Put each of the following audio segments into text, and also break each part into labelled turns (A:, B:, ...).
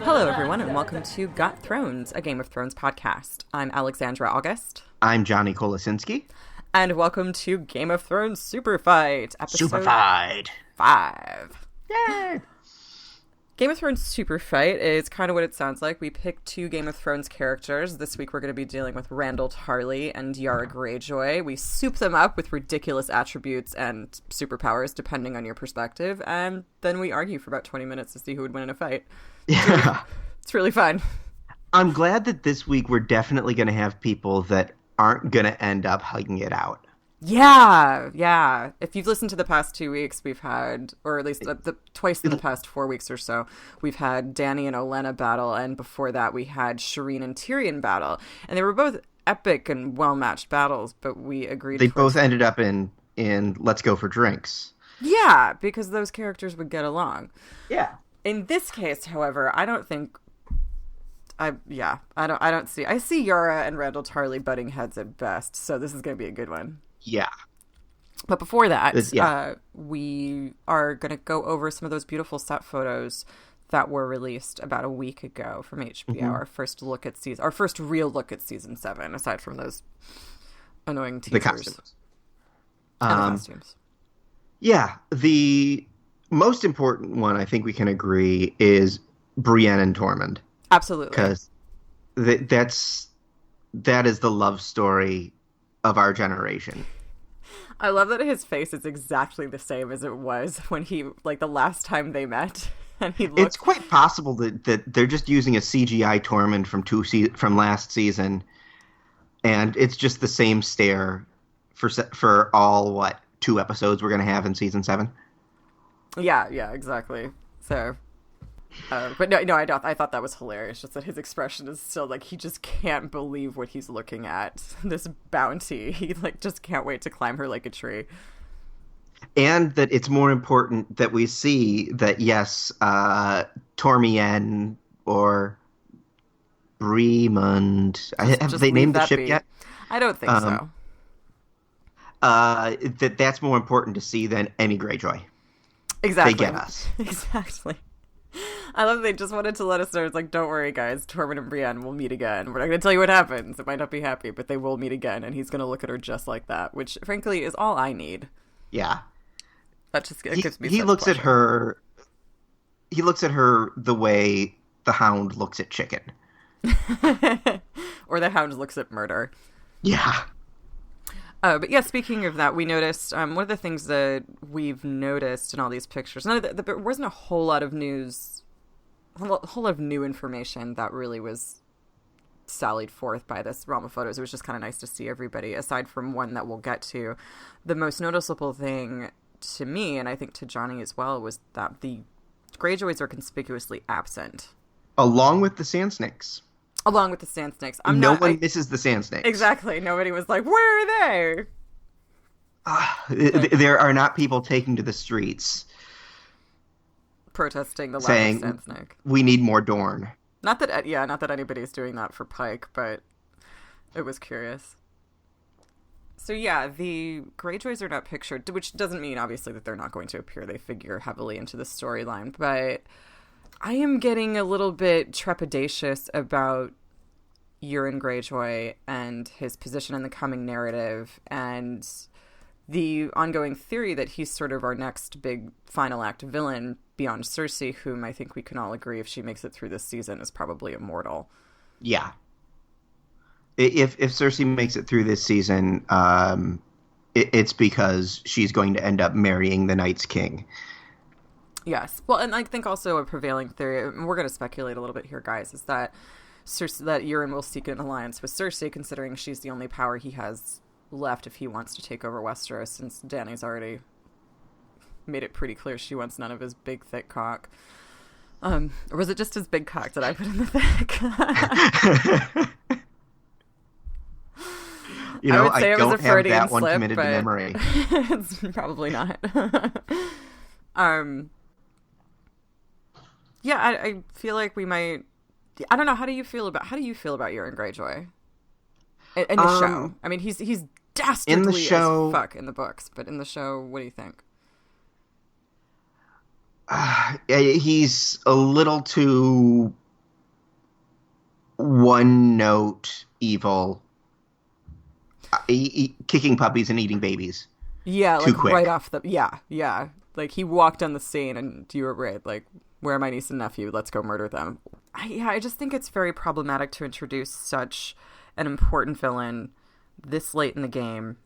A: Hello, everyone, and welcome to GoT Thrones, a Game of Thrones podcast. I'm Alexandra August.
B: I'm Johnny Kolasinski.
A: And welcome to Game of Thrones Superfight, episode
B: Superfight
A: 5.
B: Yay!
A: Game of Thrones Superfight is kind of what it sounds like. We picked two Game of Thrones characters. This week we're going to be dealing with Randyll Tarly and Yara Greyjoy. We soup them up with ridiculous attributes and superpowers, depending on your perspective, and then we argue for about 20 minutes to see who would win in a fight.
B: Yeah.
A: It's really fun.
B: I'm glad that this week we're definitely going to have people that aren't going to end up hugging it out.
A: Yeah. If you've listened to the past 2 weeks, we've had, or at least twice in the past 4 weeks or so, we've had Dany and Olenna battle, and before that we had Shireen and Tyrion battle. And they were both epic and well-matched battles, but we agreed.
B: They both ended up in Let's Go for Drinks.
A: Yeah, because those characters would get along.
B: Yeah.
A: In this case, however, I don't see. I see Yara and Randyll Tarly butting heads at best, so this is going to be a good one.
B: Yeah.
A: But before that, we are going to go over some of those beautiful set photos that were released about a week ago from HBO. Mm-hmm. Our first real look at season 7, aside from those annoying teasers.
B: The costumes.
A: And the costumes.
B: Yeah, the most important one, I think we can agree, is Brienne and Tormund.
A: Absolutely.
B: Because that is the love story of our generation.
A: I love that his face is exactly the same as it was when he, like, the last time they met. And he looked...
B: It's quite possible that they're just using a CGI Tormund from last season, and it's just the same stare for all, 2 episodes we're going to have in season 7?
A: Yeah, exactly. So... but no, I thought that was hilarious. Just that his expression is still like he just can't believe what he's looking at. This bounty, he just can't wait to climb her like a tree.
B: And that it's more important that we see that yes, Tormien or Bremund. Have they named the ship yet?
A: I don't think so.
B: That's more important to see than any Greyjoy.
A: Exactly.
B: They get us.
A: Exactly. I love they just wanted to let us know. It's like, don't worry, guys. Tormund and Brienne will meet again. We're not going to tell you what happens. It might not be happy, but they will meet again, and he's going to look at her just like that, which, frankly, is all I need.
B: Yeah.
A: That just gives me
B: He looks
A: pleasure.
B: at her... He looks at her the way the Hound looks at chicken.
A: Or the Hound looks at murder.
B: Yeah.
A: But yeah, speaking of that, we noticed, one of the things that we've noticed in all these pictures, there wasn't a whole lot of news, a whole lot of new information that really was sallied forth by this realm of photos. It was just kind of nice to see everybody, aside from one that we'll get to. The most noticeable thing to me, and I think to Johnny as well, was that the Greyjoys are conspicuously absent.
B: Along with the Sand Snakes.
A: Along with the Sand Snakes.
B: No one misses the Sand Snakes.
A: Exactly. Nobody was like, where are they?
B: There are not people taking to the streets
A: protesting the
B: saying,
A: lack of Sand Snake.
B: We need more Dorne.
A: Not that anybody's doing that for Pike, but it was curious. So yeah, the Greyjoys are not pictured, which doesn't mean, obviously, that they're not going to appear. They figure heavily into the storyline, but... I am getting a little bit trepidatious about Euron Greyjoy and his position in the coming narrative and the ongoing theory that he's sort of our next big final act villain beyond Cersei, whom I think we can all agree, if she makes it through this season, is probably immortal.
B: Yeah. If Cersei makes it through this season, it's because she's going to end up marrying the Night's King.
A: Yes. Well, and I think also a prevailing theory, and we're going to speculate a little bit here, guys, is that that Euron will seek an alliance with Cersei, considering she's the only power he has left if he wants to take over Westeros, since Dany's already made it pretty clear she wants none of his big, thick cock. Or was it just his big cock that I put in the thick?
B: I don't have that one committed to memory.
A: It's probably not. Yeah, I feel like we might. I don't know. How do you feel about Euron Greyjoy in the show? I mean, he's dastardly as fuck in the books, but in the show, what do you think?
B: He's a little too one note evil, kicking puppies and eating babies.
A: Yeah,
B: too
A: like
B: quick.
A: right off the yeah. Like he walked on the scene and you were right, like, where are my niece and nephew? Let's go murder them. I just think it's very problematic to introduce such an important villain this late in the game,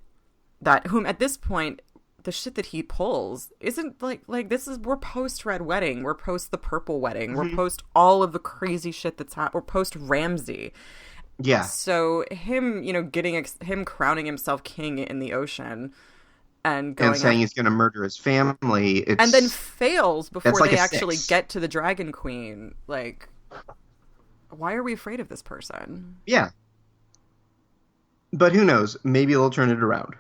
A: that whom at this point the shit that he pulls isn't like this is, we're post Red Wedding, we're post the Purple Wedding, we're post all of the crazy shit that's happened, we're post Ramsay.
B: Yeah.
A: So him, getting him crowning himself king in the ocean and going
B: saying he's going to murder his family,
A: and then fails before
B: like
A: they
B: a
A: actually
B: 6.
A: get to the Dragon Queen. Like, why are we afraid of this person?
B: Yeah. But who knows? Maybe they'll turn it around.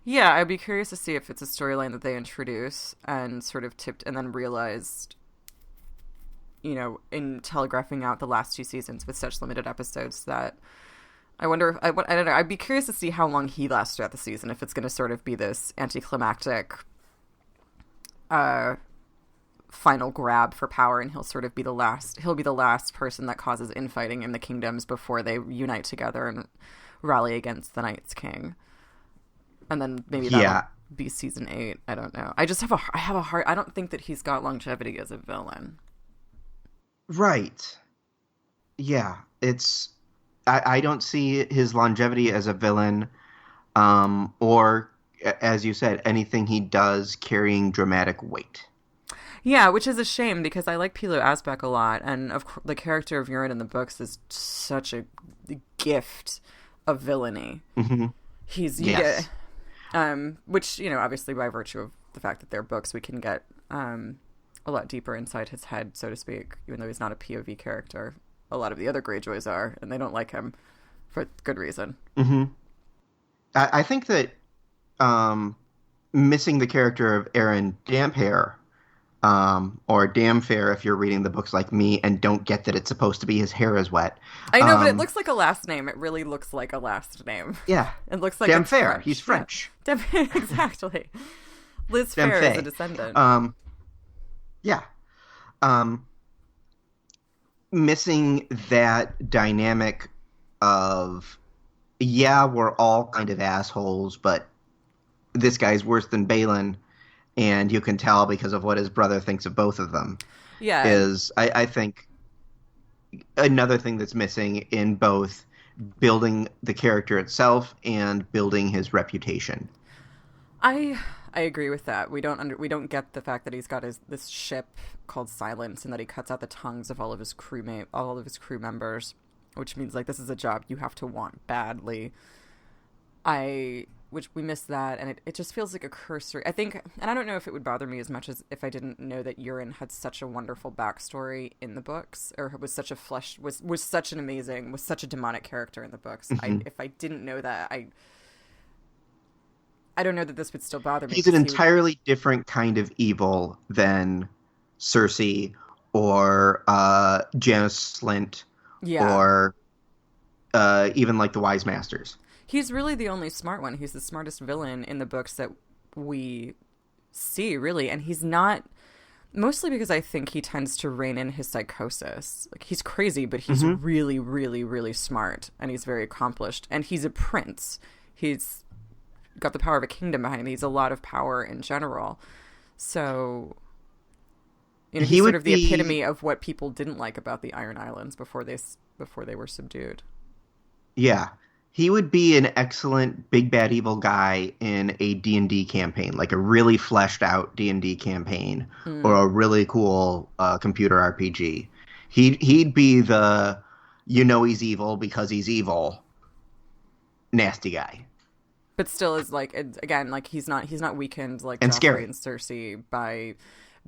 A: Yeah, I'd be curious to see if it's a storyline that they introduce and sort of tipped and then realized, in telegraphing out the last 2 seasons with such limited episodes, that I wonder, I don't know, I'd be curious to see how long he lasts throughout the season, if it's going to sort of be this anticlimactic final grab for power, and he'll be the last person that causes infighting in the kingdoms before they unite together and rally against the Night's King. And then maybe that'll be season 8. I don't know. I have a hard, I don't think that he's got longevity as a villain.
B: Right. Yeah. I don't see his longevity as a villain, or, as you said, anything he does carrying dramatic weight.
A: Yeah, which is a shame, because I like Pilo Asbæk a lot, and the character of Yara in the books is such a gift of villainy.
B: Mm-hmm.
A: He's which, obviously by virtue of the fact that they're books, we can get a lot deeper inside his head, so to speak, even though he's not a POV character. A lot of the other Greyjoys are, and they don't like him for good reason.
B: Mm-hmm. I think that missing the character of Aaron Damphair, or Damfair if you're reading the books like me and don't get that it's supposed to be his hair is wet.
A: I know, but it looks like a last name. It really looks like a last name.
B: Yeah.
A: It looks like
B: Damfair. He's French.
A: Yeah. Exactly. Liz Fair is a descendant.
B: Yeah. Missing that dynamic of, we're all kind of assholes, but this guy's worse than Balin, and you can tell because of what his brother thinks of both of them.
A: Yeah.
B: Is, I think, another thing that's missing in both building the character itself and building his reputation.
A: I agree with that. We don't get the fact that he's got this ship called Silence, and that he cuts out the tongues of all of his crew members, which means like this is a job you have to want badly. Which we miss that, and it just feels like a cursory. I think, and I don't know if it would bother me as much as if I didn't know that Euron had such a wonderful backstory in the books, or was such a demonic character in the books.
B: Mm-hmm.
A: If I didn't know that, I don't know that this would still bother me.
B: He's an entirely different kind of evil than Cersei or Janos Slynt, or even like the Wise Masters.
A: He's really the only smart one. He's the smartest villain in the books that we see, really. And he's not, mostly because I think he tends to rein in his psychosis. Like, he's crazy, but he's really, really, really smart. And he's very accomplished. And he's a prince. He's got the power of a kingdom behind him. He's a lot of power in general. So, he's sort of the epitome of what people didn't like about the Iron Islands before they were subdued.
B: Yeah. He would be an excellent big bad evil guy in a D&D campaign, like a really fleshed out D&D campaign, or a really cool computer RPG. He'd be the, he's evil because he's evil, nasty guy.
A: But still is like, again, like he's not weakened like
B: and
A: Joffrey
B: scary.
A: And Cersei by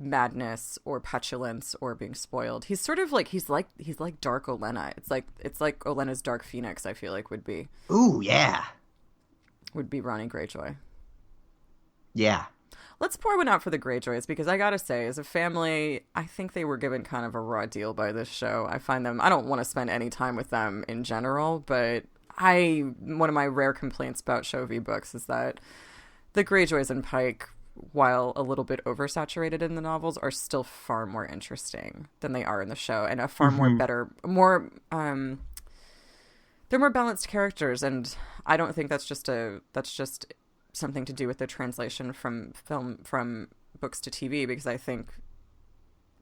A: madness or petulance or being spoiled. He's sort of like he's like Dark Olenna. It's like Olenna's Dark Phoenix, I feel like would be Ronnie Greyjoy.
B: Yeah.
A: Let's pour one out for the Greyjoys, because I gotta say, as a family, I think they were given kind of a raw deal by this show. I don't want to spend any time with them in general, but one of my rare complaints about Show V books is that the Greyjoys and Pike while a little bit oversaturated in the novels, are still far more interesting than they are in the show, and a far more better, more they're more balanced characters, and I don't think that's just something to do with the translation from books to TV, because I think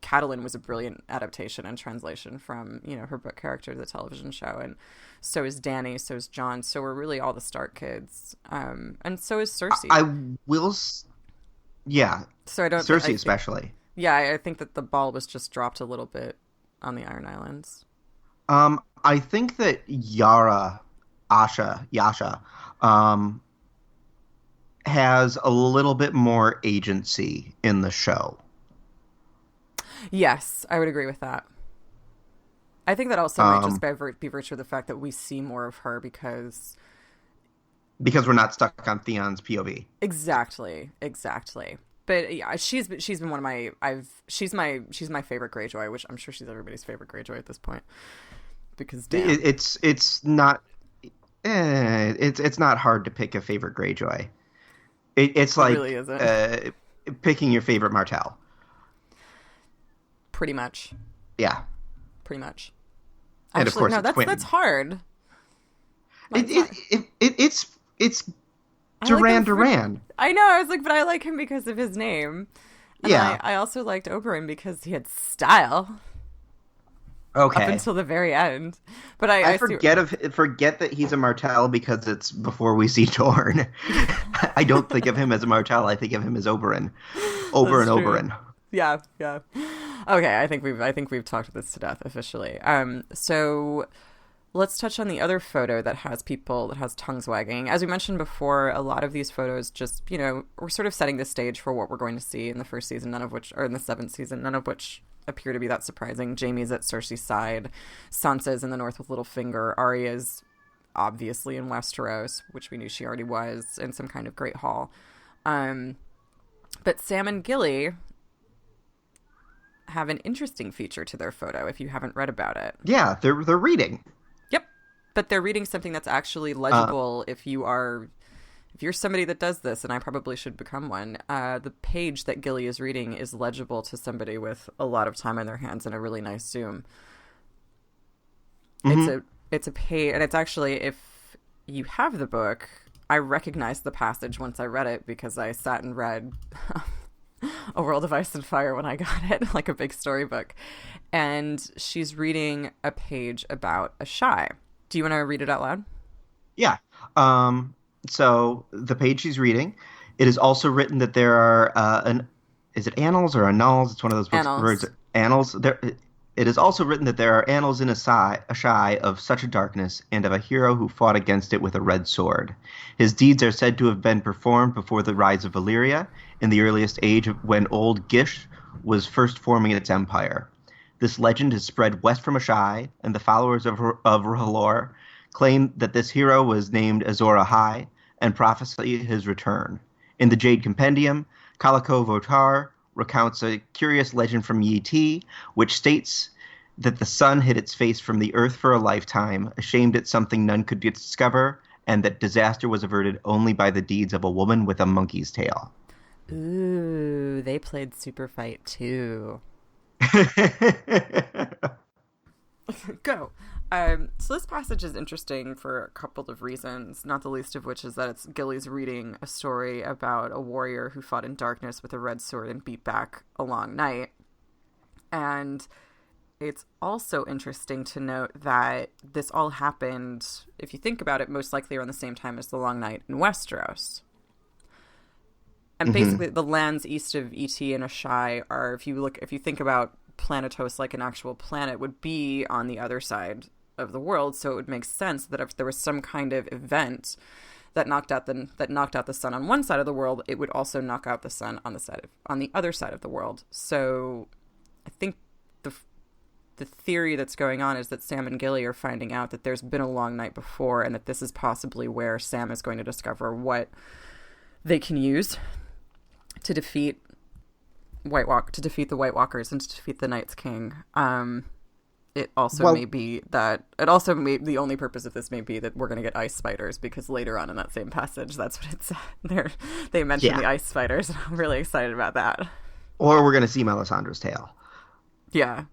A: Catelyn was a brilliant adaptation and translation from, you know, her book character to the television show, and so is Dany, so is Jon, so are really all the Stark kids, and so is Cersei.
B: So I don't. Cersei especially.
A: Yeah, I think that the ball was just dropped a little bit on the Iron Islands.
B: I think that Yasha, has a little bit more agency in the show.
A: Yes, I would agree with that. I think that also might just be virtue of the fact that we see more of her because
B: we're not stuck on Theon's POV.
A: Exactly. But yeah, she's been one of she's my favorite Greyjoy, which I'm sure she's everybody's favorite Greyjoy at this point. Because damn.
B: It's not hard to pick a favorite Greyjoy. It's like
A: really isn't.
B: Picking your favorite Martell.
A: Pretty much.
B: Yeah.
A: Pretty much.
B: And
A: actually,
B: of course,
A: that's hard.
B: It's Duran.
A: I know. I was like, but I like him because of his name. And
B: yeah.
A: I also liked Oberyn because he had style.
B: Okay.
A: Up until the very end, but
B: I forget that he's a Martell because it's before we see Dorne. I don't think of him as a Martell. I think of him as Oberyn. Oberyn.
A: Yeah. Okay, I think we've talked this to death officially. So let's touch on the other photo that has tongues wagging. As we mentioned before, a lot of these photos just, you know, we're sort of setting the stage for what we're going to see in the first season, in the seventh season, none of which appear to be that surprising. Jaime's at Cersei's side, Sansa's in the north with Littlefinger, Arya's obviously in Westeros, which we knew she already was, in some kind of great hall. But Sam and Gilly have an interesting feature to their photo if you haven't read about it.
B: Yeah, they're reading.
A: Yep. But they're reading something that's actually legible if you're somebody that does this, and I probably should become one. The page that Gilly is reading is legible to somebody with a lot of time on their hands and a really nice zoom. Mm-hmm. It's a page, and it's actually, if you have the book, I recognized the passage once I read it because I sat and read A World of Ice and Fire when I got it, like a big storybook. And she's reading a page about a shy. Do you want to read it out loud?
B: Yeah. So the page she's reading, it is also written that there are is it annals or annals? It's one of those words. Annals. It is also written that there are annals in a shy of such a darkness, and of a hero who fought against it with a red sword. His deeds are said to have been performed before the rise of Valyria, in the earliest age when Old Gish was first forming its empire. This legend is spread west from Asshai, and the followers of R'hllor claim that this hero was named Azor Ahai, and prophesy his return. In the Jade Compendium, Calico Votar recounts a curious legend from Yi Ti, which states that the sun hid its face from the earth for a lifetime, ashamed at something none could discover, and that disaster was averted only by the deeds of a woman with a monkey's tail.
A: Ooh, they played Superfight too. Go. So this passage is interesting for a couple of reasons, not the least of which is that it's Gilly's reading a story about a warrior who fought in darkness with a red sword and beat back a long night. And it's also interesting to note that this all happened, if you think about it, most likely around the same time as the Long Night in Westeros. And basically the lands east of ET and Asshai are, if you think about Planetos like an actual planet, would be on the other side of the world. So it would make sense that if there was some kind of event that knocked out the sun on one side of the world, it would also knock out the sun on the other side of the world. So I think the theory that's going on is that Sam and Gilly are finding out that there's been a long night before, and that this is possibly where Sam is going to discover what they can use to defeat the White Walkers and to defeat the Night's King. it also may be that the only purpose of this may be that we're going to get ice spiders, because later on in that same passage, that's what it said. They mentioned the ice spiders, and I'm really excited about that.
B: Or we're going to see Melisandre's tail.
A: Yeah.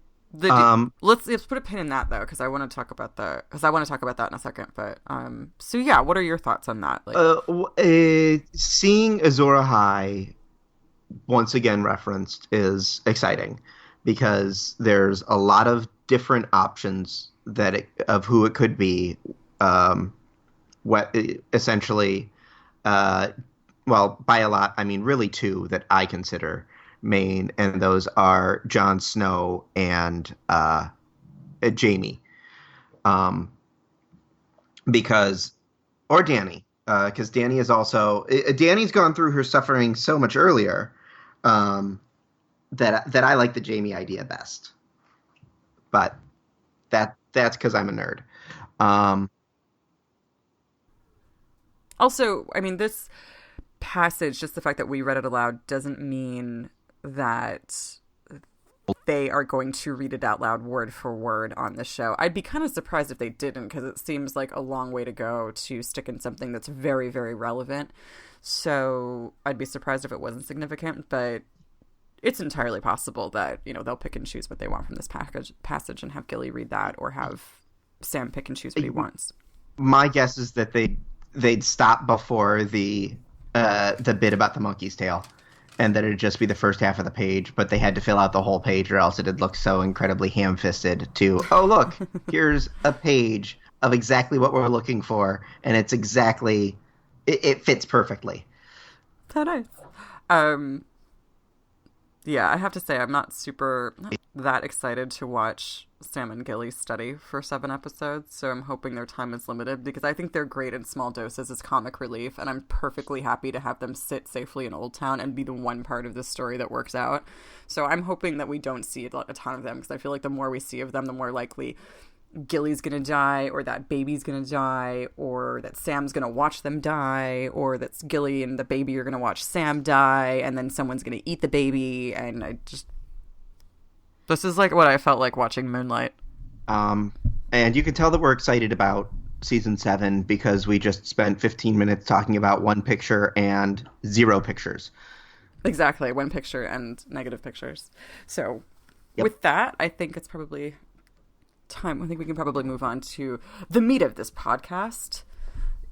A: Let's put a pin in that, though, because I want to talk about that in a second. But so yeah, what are your thoughts on that?
B: Seeing Azor Ahai once again referenced is exciting, because there's a lot of different options of who it could be. Essentially, well, by a lot, I mean really two that I consider main, and those are Jon Snow and Jaime, or Dany, because Dany is also Dany's gone through her suffering so much earlier that I like the Jaime idea best, but that's because I'm a nerd.
A: Also, I mean, this passage, just the fact that we read it aloud, doesn't mean that they are going to read it out loud word for word on the show. I'd be kind of surprised if they didn't, because it seems like a long way to go to stick in something that's very, very relevant. So I'd be surprised if it wasn't significant, but it's entirely possible that, they'll pick and choose what they want from this passage and have Gilly read that, or have Sam pick and choose what he wants.
B: My guess is that they'd stop before the bit about the monkey's tail, and that it'd just be the first half of the page, but they had to fill out the whole page, or else it'd look so incredibly ham-fisted to, oh, look, here's a page of exactly what we're looking for, and it's exactly, it fits perfectly.
A: So nice. Yeah, I have to say, I'm not that excited to watch Sam and Gilly study for 7 episodes, so I'm hoping their time is limited, because I think they're great in small doses as comic relief, and I'm perfectly happy to have them sit safely in Old Town and be the one part of this story that works out. So I'm hoping that we don't see a ton of them, because I feel like the more we see of them, the more likely Gilly's gonna die, or that baby's gonna die, or that Sam's gonna watch them die, or that Gilly and the baby are gonna watch Sam die, and then someone's gonna eat the baby, and this is like what I felt like watching Moonlight.
B: And you can tell that we're excited about season 7 because we just spent 15 minutes talking about one picture and 0 pictures.
A: Exactly, 1 picture and negative pictures. So with that, I think it's probably time. I think we can probably move on to the meat of this podcast.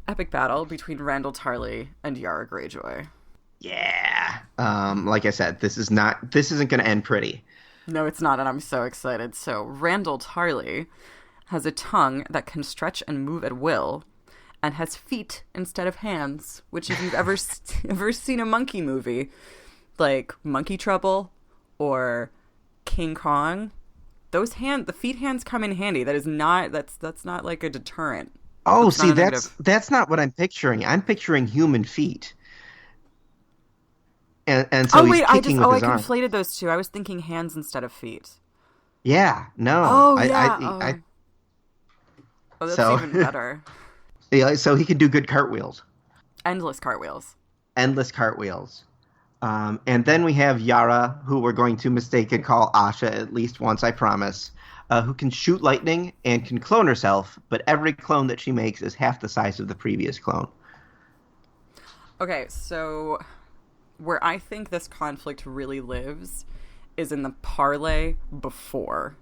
A: Epic battle between Randyll Tarly and Yara Greyjoy.
B: Yeah. Like I said, this isn't going to end pretty.
A: No, it's not, and I'm so excited. So, Randyll Tarly has a tongue that can stretch and move at will, and has feet instead of hands, which if you've ever seen a monkey movie, like Monkey Trouble or King Kong, the feet hands come in handy. That's not like a deterrent.
B: Oh, see, that's not what I'm picturing. I'm picturing human feet. And so he's kicking with his arm.
A: I conflated those two. I was thinking hands instead of feet.
B: Yeah, no.
A: Oh, yeah. That's even better.
B: Yeah, so he can do good cartwheels.
A: Endless cartwheels.
B: And then we have Yara, who we're going to mistake and call Asha at least once, I promise, who can shoot lightning and can clone herself, but every clone that she makes is half the size of the previous clone.
A: Okay, so where I think this conflict really lives is in the parlay before.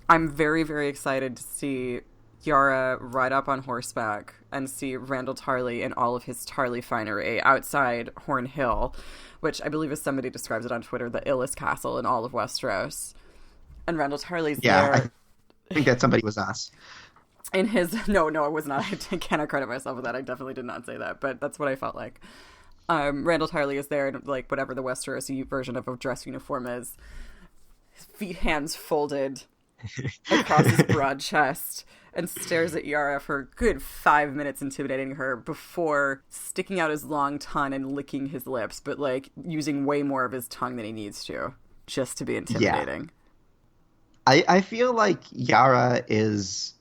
A: I'm very, very excited to see Yara ride up on horseback and see Randyll Tarly in all of his Tarly finery outside Horn Hill, which I believe, as somebody describes it on Twitter, the illest castle in all of Westeros. And Randyll Tarly's there.
B: I think that somebody was us.
A: In his... No, it was not. I cannot credit myself with that. I definitely did not say that, but that's what I felt like. Randyll Tarly is there in, like, whatever the Westeros version of a dress uniform is. His feet, hands folded across his broad chest, and stares at Yara for a good 5 minutes, intimidating her before sticking out his long tongue and licking his lips, but, like, using way more of his tongue than he needs to, just to be intimidating.
B: Yeah. I feel like Yara is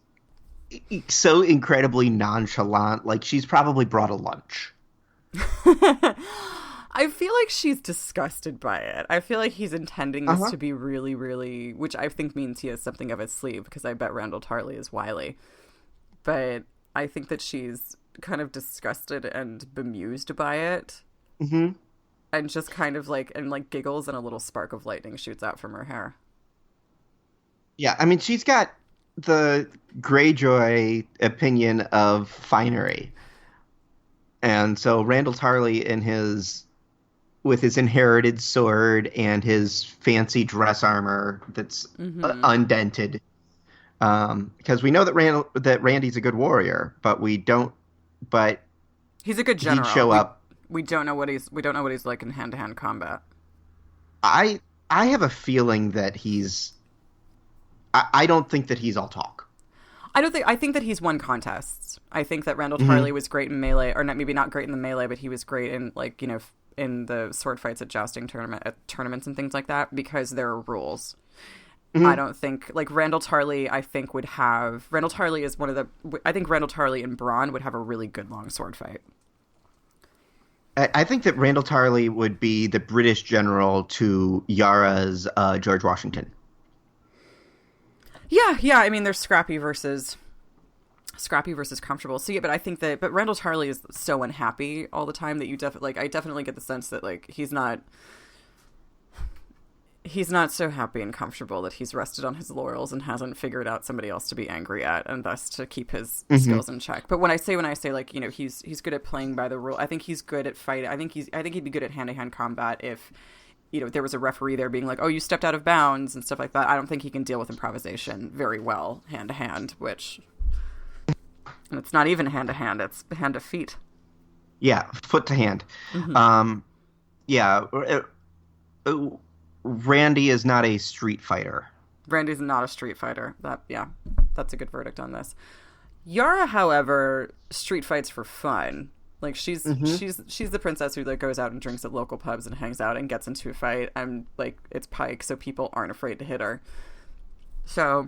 B: so incredibly nonchalant, like she's probably brought a lunch.
A: I feel like she's disgusted by it. I feel like he's intending this to be really, really, which I think means he has something up his sleeve, because I bet Randyll Tarly is wily. But I think that she's kind of disgusted and bemused by it.
B: Mm-hmm.
A: And just kind of like giggles, and a little spark of lightning shoots out from her hair.
B: Yeah, I mean, she's got the Greyjoy opinion of finery. And so Randyll Tarly with his inherited sword and his fancy dress armor that's undented. Because we know that Randy's a good warrior, but
A: he's a good general.
B: He'd show up.
A: We don't know what he's like in hand-to-hand combat.
B: I have a feeling that I don't think that he's all talk.
A: I think that he's won contests. I think that Randyll Tarly was great in melee, or maybe not great in the melee, but he was great in, like, you know, in the sword fights at jousting tournaments and things like that, because there are rules. I don't think, like, Randyll Tarly, Randyll Tarly is I think Randyll Tarly and Bronn would have a really good long sword fight.
B: I think that Randyll Tarly would be the British general to Yara's George Washington.
A: Yeah. I mean, there's scrappy versus comfortable. So yeah, but I think that Randyll Tarly is so unhappy all the time that I definitely get the sense that, like, he's not so happy and comfortable that he's rested on his laurels and hasn't figured out somebody else to be angry at, and thus to keep his skills in check. But when I say like, you know, he's good at playing by the rule. I think he's good at fighting. I think he'd be good at hand-to-hand combat if, you know, there was a referee there being like, oh, you stepped out of bounds and stuff like that. I don't think he can deal with improvisation very well hand-to-hand, which, and it's not even hand-to-hand, it's hand to feet.
B: Yeah, foot to hand. Randy is not a street fighter.
A: Randy's not a street fighter. That's a good verdict on this. Yara, however, street fights for fun. Like, she's the princess who, like, goes out and drinks at local pubs and hangs out and gets into a fight, and, like, it's Pike, so people aren't afraid to hit her. So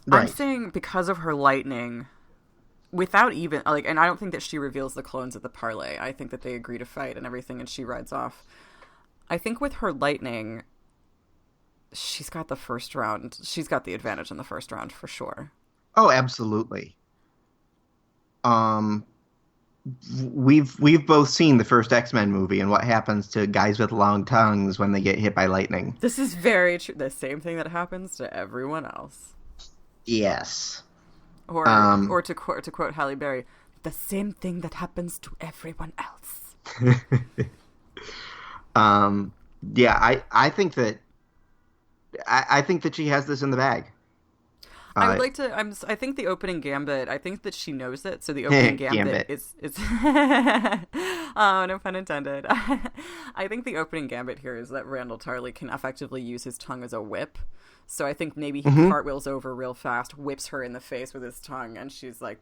A: right. I'm saying because of her lightning, without even, like, and I don't think that she reveals the clones at the parlay. I think that they agree to fight and everything, and she rides off. I think with her lightning, she's got the first round. She's got the advantage in the first round for sure.
B: Oh, absolutely. We've both seen the first X-Men movie and what happens to guys with long tongues when they get hit by lightning.
A: This is very true. The same thing that happens to everyone else.
B: Yes.
A: Or to quote Halle Berry, the same thing that happens to everyone else.
B: Yeah, I think that she has this in the bag.
A: I would like to. I think the opening gambit. I think that she knows it. So the opening gambit is. Oh, no pun intended. I think the opening gambit here is that Randyll Tarly can effectively use his tongue as a whip. So I think maybe he cartwheels over real fast, whips her in the face with his tongue, and she's like,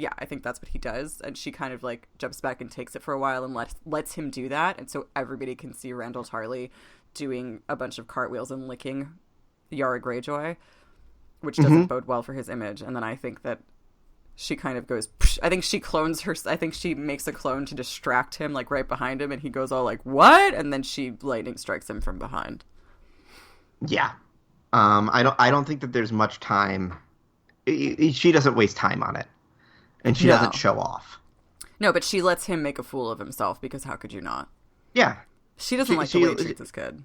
A: yeah, I think that's what he does. And she kind of, like, jumps back and takes it for a while and lets him do that. And so everybody can see Randyll Tarly doing a bunch of cartwheels and licking Yara Greyjoy, which doesn't bode well for his image. And then I think that she kind of goes, psh, I think she clones her. I think she makes a clone to distract him, like, right behind him. And he goes all like, what? And then she lightning strikes him from behind.
B: Yeah. I don't think that there's much time. She doesn't waste time on it. And she doesn't show off.
A: No, but she lets him make a fool of himself, because how could you not?
B: Yeah.
A: She doesn't like the way he treats this kid.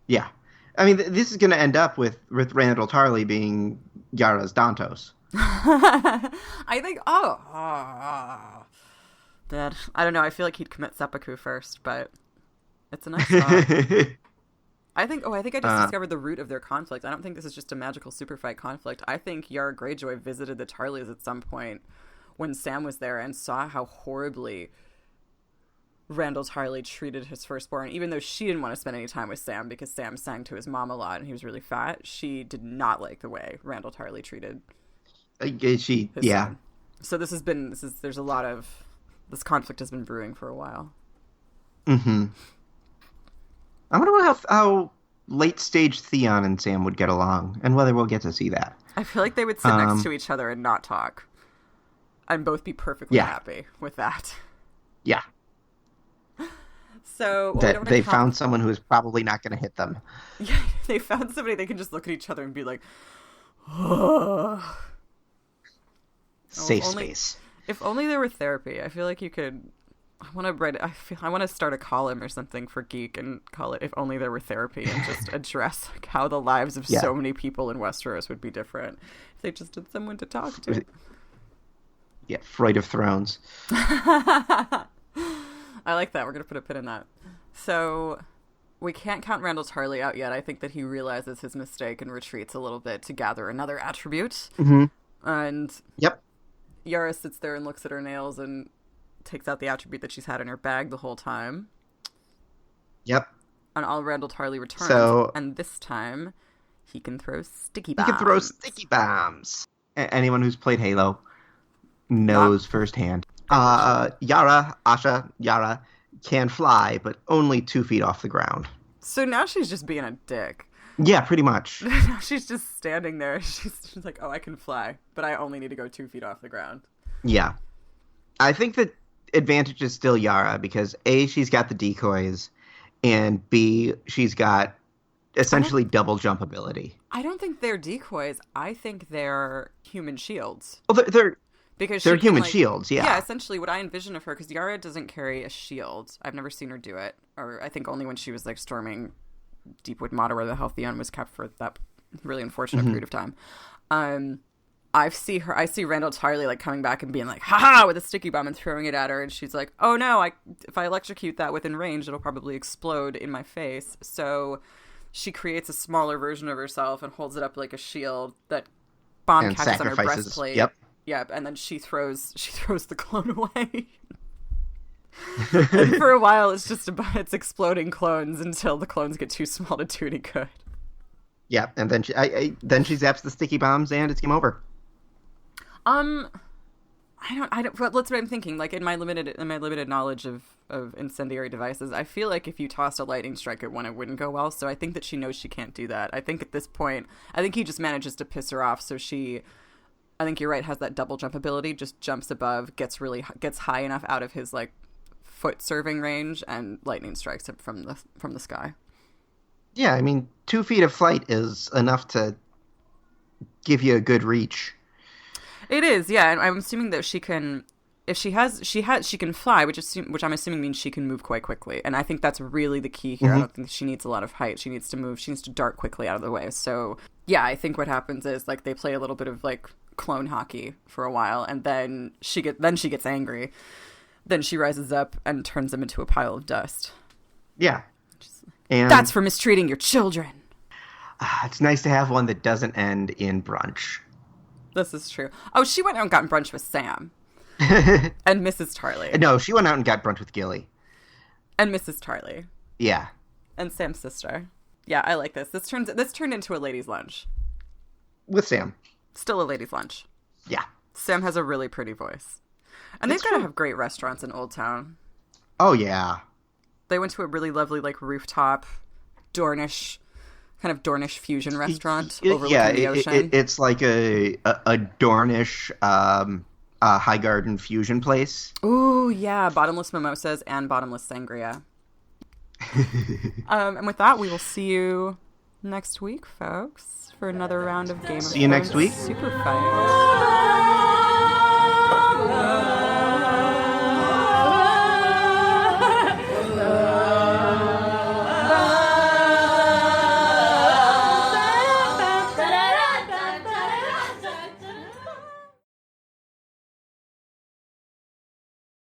B: Yeah. I mean, this is going to end up with Randyll Tarly being Yara's Dantos.
A: I think, that, I don't know, I feel like he'd commit seppuku first, but it's a nice thought. I think I just discovered the root of their conflict. I don't think this is just a magical Superfight conflict. I think Yara Greyjoy visited the Tarlys at some point when Sam was there and saw how horribly Randyll Tarly treated his firstborn. Even though she didn't want to spend any time with Sam because Sam sang to his mom a lot and he was really fat, she did not like the way Randyll Tarly treated his son. So there's a lot of, this conflict has been brewing for a while.
B: Mm-hmm. I wonder how late-stage Theon and Sam would get along, and whether we'll get to see that.
A: I feel like they would sit next to each other and not talk. And both be perfectly happy with that.
B: Yeah.
A: So
B: That they found someone who is probably not going to hit them.
A: Yeah, they found somebody they can just look at each other and be like, oh.
B: Safe space.
A: If only there were therapy. I feel like you could. I want to start a column or something for Geek and call it "If Only There Were Therapy" and just address like how the lives of so many people in Westeros would be different if they just had someone to talk to.
B: Yeah, Fright of Thrones.
A: I like that. We're gonna put a pin in that. So we can't count Randyll Tarly out yet. I think that he realizes his mistake and retreats a little bit to gather another attribute.
B: Mm-hmm.
A: And
B: yep.
A: Yara sits there and looks at her nails and takes out the attribute that she's had in her bag the whole time.
B: Yep.
A: And all Randyll Tarly returns, and this time he can throw sticky bombs.
B: He can throw sticky bombs. Anyone who's played Halo knows firsthand. Yara can fly, but only 2 feet off the ground.
A: So now she's just being a dick.
B: Yeah, pretty much.
A: She's just standing there. She's like, oh, I can fly, but I only need to go 2 feet off the ground.
B: Yeah. I think the advantage is still Yara, because A, she's got the decoys, and B, she's got essentially double jump ability.
A: I don't think they're decoys. I think they're human shields.
B: Well, they're human
A: can,
B: shields, yeah.
A: Yeah, essentially what I envision of her, because Yara doesn't carry a shield. I've never seen her do it, or I think only when she was like storming Deepwood Mater, where the Halcyon was kept for that really unfortunate period of time. I see Randyll Tarly like coming back and being like, haha, with a sticky bomb and throwing it at her, and she's like, oh no, if I electrocute that within range, it'll probably explode in my face. So she creates a smaller version of herself and holds it up like a shield that bomb catches on her breastplate. Yep, and then she throws the clone away. And for a while, it's just it's exploding clones until the clones get too small to do any good.
B: Yeah, and then she zaps the sticky bombs and it's game over.
A: I don't. But that's what I'm thinking. Like in my limited knowledge of incendiary devices, I feel like if you tossed a lightning strike at one, it wouldn't go well. So I think that she knows she can't do that. I think at this point, he just manages to piss her off. So I think you're right, has that double jump ability. Just jumps above, gets high enough out of his like foot serving range, and lightning strikes him from the sky.
B: Yeah, I mean, 2 feet of flight is enough to give you a good reach. It
A: is, yeah, and I'm assuming that she can, if she can fly, which I'm assuming means she can move quite quickly, and I think that's really the key here. I don't think she needs a lot of height. She needs to move. She needs to dart quickly out of the way. So yeah, I think what happens is like they play a little bit of like clone hockey for a while, and then she gets angry. Then she rises up and turns them into a pile of dust.
B: Yeah. And
A: that's for mistreating your children.
B: It's nice to have one that doesn't end in brunch.
A: This is true. Oh, she went out and got brunch with Sam. And Mrs. Tarly.
B: No, she went out and got brunch with Gilly.
A: And Mrs. Tarly.
B: Yeah.
A: And Sam's sister. Yeah, I like this. This turned into a ladies' lunch.
B: With Sam.
A: Still a ladies' lunch.
B: Yeah.
A: Sam has a really pretty voice. And they've got to have great restaurants in Old Town.
B: Oh, yeah.
A: They went to a really lovely, like, rooftop, Dornish fusion restaurant overlooking the ocean.
B: It's like a Dornish High Garden fusion place.
A: Ooh, yeah. Bottomless mimosas and bottomless sangria. And with that, we will see you next week, folks, for another round of Game of Thrones.
B: See you next week.
A: Superfight.